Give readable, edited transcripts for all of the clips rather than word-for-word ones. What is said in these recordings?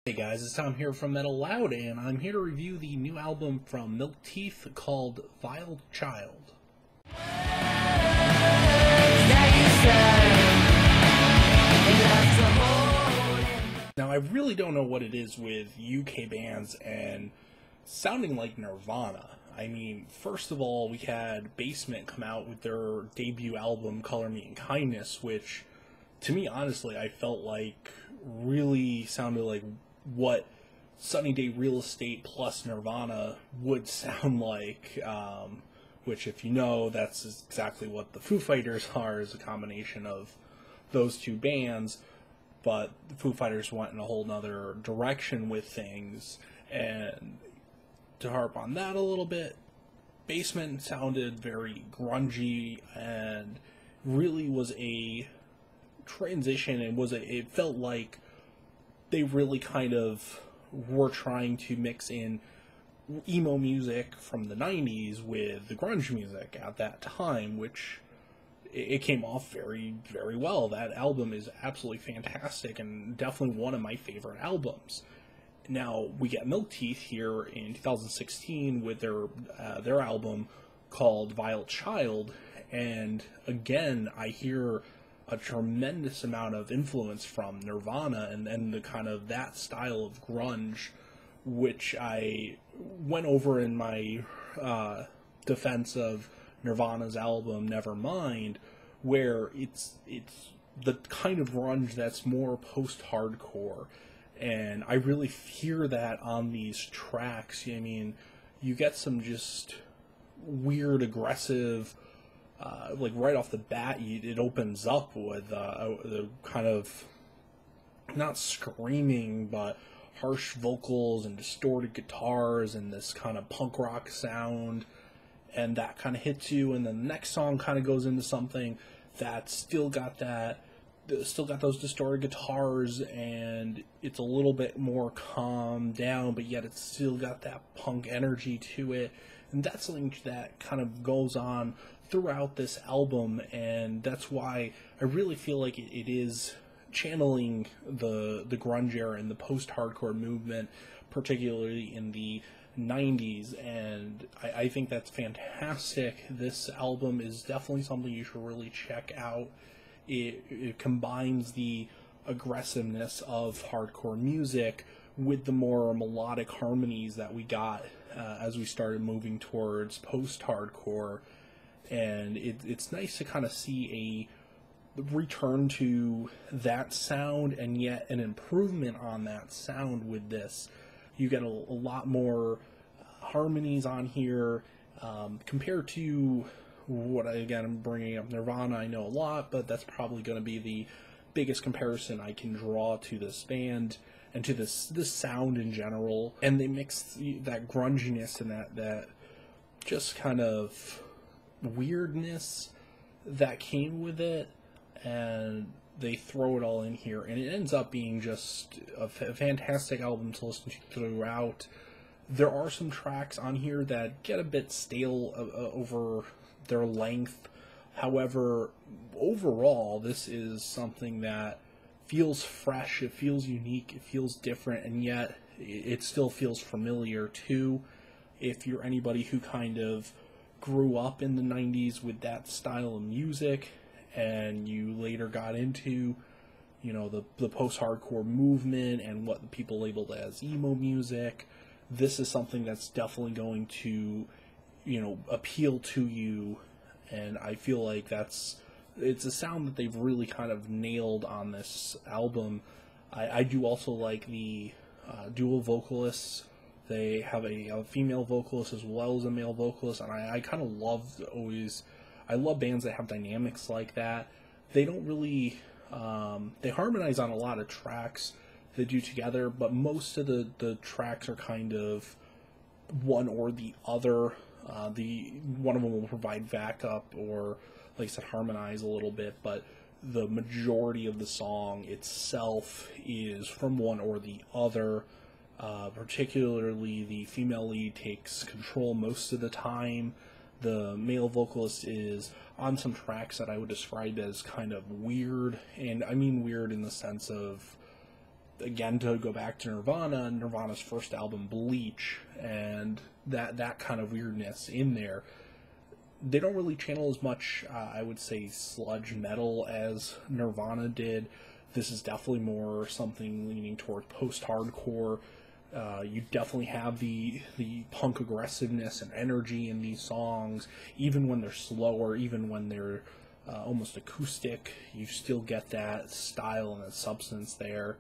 Hey guys, it's Tom here from Metalloud, and I'm here to review the new album from Milk Teeth called Vile Child. Now, I really don't know what it is with UK bands and sounding like Nirvana. I mean, first of all, we had Basement come out with their debut album, Color Me in Kindness, which, to me, honestly, I felt like really sounded like what Sunny Day Real Estate plus Nirvana would sound like, which, if you know, that's exactly what the Foo Fighters are, is a combination of those two bands, but the Foo Fighters went in a whole nother direction with things, and to harp on that a little bit, Basement sounded very grungy and really was a transition, and it felt like they really kind of were trying to mix in emo music from the 90s with the grunge music at that time, which it came off very, very well. That album is absolutely fantastic and definitely one of my favorite albums. Now, we get Milk Teeth here in 2016 with their album called Vile Child, and again, I hear a tremendous amount of influence from Nirvana and the kind of that style of grunge, which I went over in my defense of Nirvana's album Nevermind, where it's the kind of grunge that's more post-hardcore, and I really hear that on these tracks. I mean, you get some just weird, aggressive, like right off the bat, it opens up with the kind of, not screaming, but harsh vocals and distorted guitars and this kind of punk rock sound, and that kind of hits you, and then the next song kind of goes into something that's still got those distorted guitars, and it's a little bit more calmed down, but yet it's still got that punk energy to it, and that's something that kind of goes on throughout this album, and that's why I really feel like it is channeling the grunge era and the post-hardcore movement, particularly in the 90s, and I think that's fantastic. This album is definitely something you should really check out. It combines the aggressiveness of hardcore music with the more melodic harmonies that we got as we started moving towards post-hardcore, and it's nice to kind of see a return to that sound and yet an improvement on that sound with this. You get a lot more harmonies on here compared to what, again, I'm bringing up Nirvana. I know a lot, but that's probably going to be the biggest comparison I can draw to this band and to this sound in general. And they mix that grunginess and that just kind of weirdness that came with it, and they throw it all in here, and it ends up being just a fantastic album to listen to throughout. There are some tracks on here that get a bit stale over their length. However, overall, this is something that feels fresh, it feels unique, it feels different, and yet it still feels familiar too. If you're anybody who kind of grew up in the 90s with that style of music, and you later got into, the post-hardcore movement and what the people labeled as emo music, this is something that's definitely going to, appeal to you, and I feel like it's a sound that they've really kind of nailed on this album. I do also like the dual vocalists. They have a female vocalist as well as a male vocalist, and I kind of I love bands that have dynamics like that. They don't really, they harmonize on a lot of tracks they do together, but most of the tracks are kind of one or the other. One of them will provide backup or, like I said, harmonize a little bit, but the majority of the song itself is from one or the other. Particularly the female lead takes control most of the time. The male vocalist is on some tracks that I would describe as kind of weird, and I mean weird in the sense of again, to go back to Nirvana's first album, Bleach, and that kind of weirdness in there. They don't really channel as much, I would say, sludge metal as Nirvana did. This is definitely more something leaning toward post-hardcore. You definitely have the punk aggressiveness and energy in these songs, even when they're slower, even when they're almost acoustic. You still get that style and that substance there.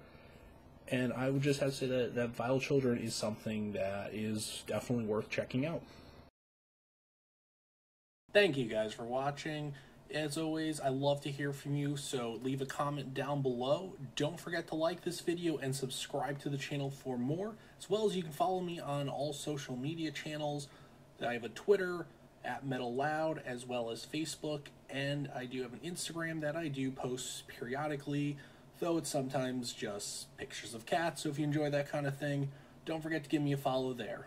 And I would just have to say that Vile Children is something that is definitely worth checking out. Thank you guys for watching. As always, I love to hear from you, so leave a comment down below. Don't forget to like this video and subscribe to the channel for more, as well as you can follow me on all social media channels. I have a Twitter, @Metalloud, as well as Facebook, and I do have an Instagram that I do post periodically, though it's sometimes just pictures of cats, so if you enjoy that kind of thing, don't forget to give me a follow there.